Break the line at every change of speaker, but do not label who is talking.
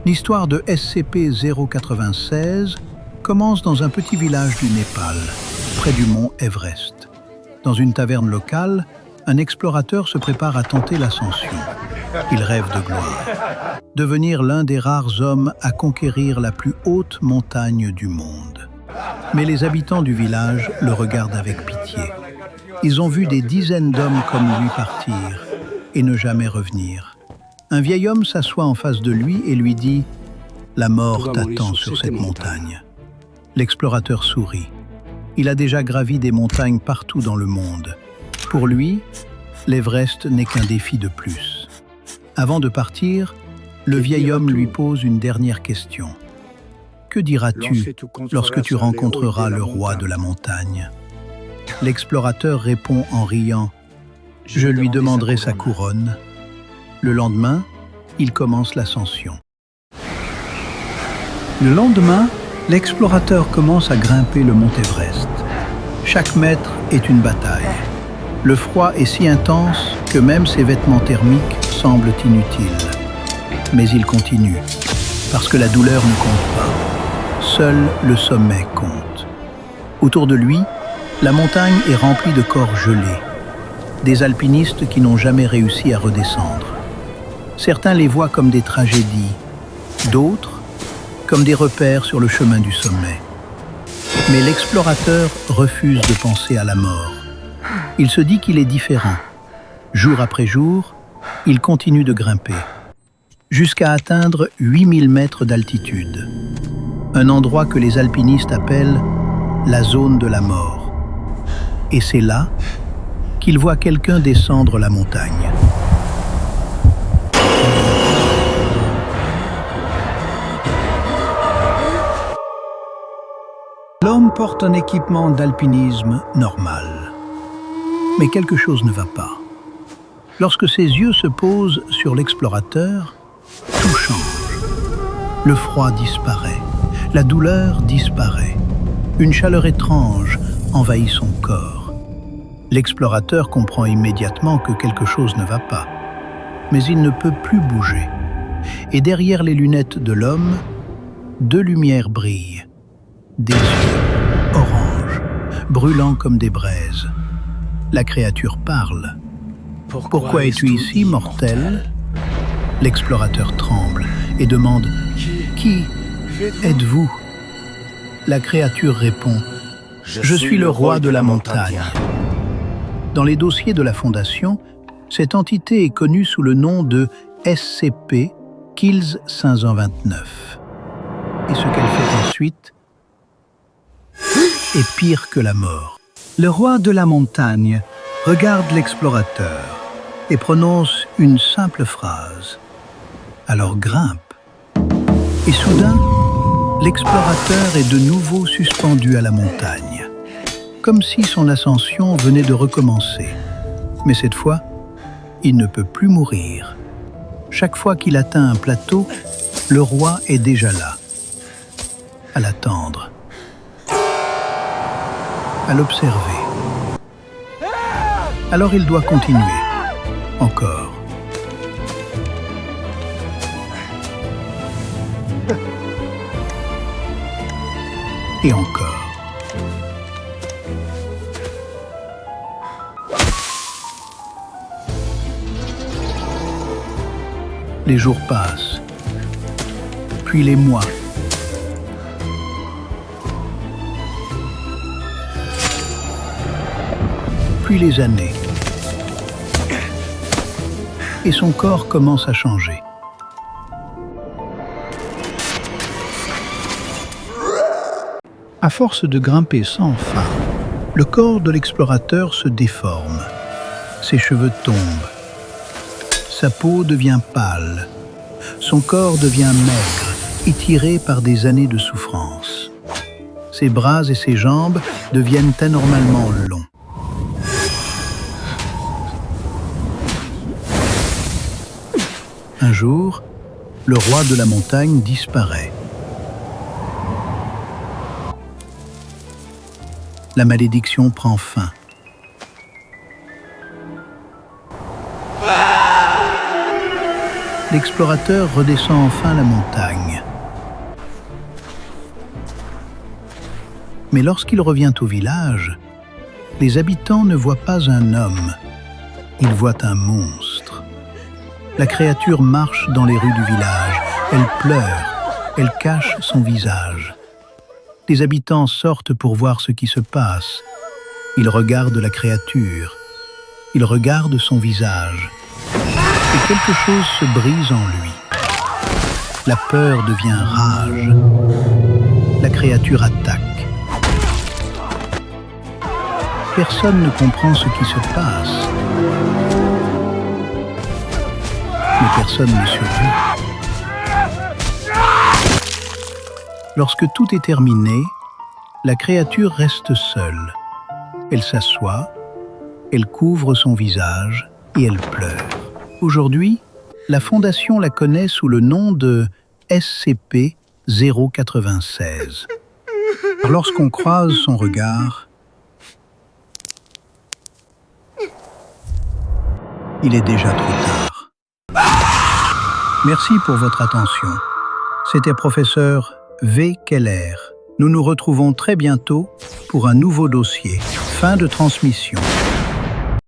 L'histoire de SCP-096 commence dans un petit village du Népal, près du mont Everest. Dans une taverne locale, un explorateur se prépare à tenter l'ascension. Il rêve de gloire. Devenir l'un des rares hommes à conquérir la plus haute montagne du monde. Mais les habitants du village le regardent avec pitié. Ils ont vu des dizaines d'hommes comme lui partir et ne jamais revenir. Un vieil homme s'assoit en face de lui et lui dit « La mort t'attend sur cette montagne ». L'explorateur sourit. Il a déjà gravi des montagnes partout dans le monde. Pour lui, l'Everest n'est qu'un défi de plus. Avant de partir, le vieil homme lui pose une dernière question. Que diras-tu lorsque tu rencontreras le roi de la montagne? L'explorateur répond en riant « Je lui demanderai sa couronne ». Le lendemain, il commence l'ascension. Le lendemain, l'explorateur commence à grimper le mont Everest. Chaque mètre est une bataille. Le froid est si intense que même ses vêtements thermiques semblent inutiles. Mais il continue, parce que la douleur ne compte pas. Seul le sommet compte. Autour de lui, la montagne est remplie de corps gelés, des alpinistes qui n'ont jamais réussi à redescendre. Certains les voient comme des tragédies, d'autres comme des repères sur le chemin du sommet. Mais l'explorateur refuse de penser à la mort. Il se dit qu'il est différent. Jour après jour, il continue de grimper, jusqu'à atteindre 8000 mètres d'altitude. Un endroit que les alpinistes appellent la zone de la mort. Et c'est là qu'il voit quelqu'un descendre la montagne. L'homme porte un équipement d'alpinisme normal. Mais quelque chose ne va pas. Lorsque ses yeux se posent sur l'explorateur, tout change. Le froid disparaît, la douleur disparaît. Une chaleur étrange envahit son corps. L'explorateur comprend immédiatement que quelque chose ne va pas. Mais il ne peut plus bouger. Et derrière les lunettes de l'homme, deux lumières brillent. Des yeux orange, brûlants comme des braises. La créature parle. « Pourquoi es-tu ici, mortel ?» L'explorateur tremble et demande « Qui êtes-vous » La créature répond « Je suis le roi de la montagne. » Dans les dossiers de la Fondation, cette entité est connue sous le nom de SCP-KILLS-529. Et ce qu'elle fait ensuite est pire que la mort. Le roi de la montagne regarde l'explorateur et prononce une simple phrase. Alors grimpe. Et soudain, l'explorateur est de nouveau suspendu à la montagne, comme si son ascension venait de recommencer. Mais cette fois, il ne peut plus mourir. Chaque fois qu'il atteint un plateau, le roi est déjà là, à l'attendre, à l'observer. Alors il doit continuer, encore. Et encore. Les jours passent, puis les mois. Puis les années. Et son corps commence à changer. À force de grimper sans fin, le corps de l'explorateur se déforme. Ses cheveux tombent. Sa peau devient pâle. Son corps devient maigre, étiré par des années de souffrance. Ses bras et ses jambes deviennent anormalement longs. Un jour, le roi de la montagne disparaît. La malédiction prend fin. l'explorateur redescend enfin la montagne. Mais lorsqu'il revient au village, les habitants ne voient pas un homme, ils voient un monstre. La créature marche dans les rues du village, elle pleure, elle cache son visage. Les habitants sortent pour voir ce qui se passe. Ils regardent la créature, ils regardent son visage, et quelque chose se brise en lui. La peur devient rage. La créature attaque. Personne ne comprend ce qui se passe. Mais personne ne survit. Lorsque tout est terminé, la créature reste seule. Elle s'assoit, elle couvre son visage et elle pleure. Aujourd'hui, la Fondation la connaît sous le nom de SCP-096. Lorsqu'on croise son regard, il est déjà trop tard. Merci pour votre attention. C'était professeur V. Keller. Nous nous retrouvons très bientôt pour un nouveau dossier. Fin de transmission.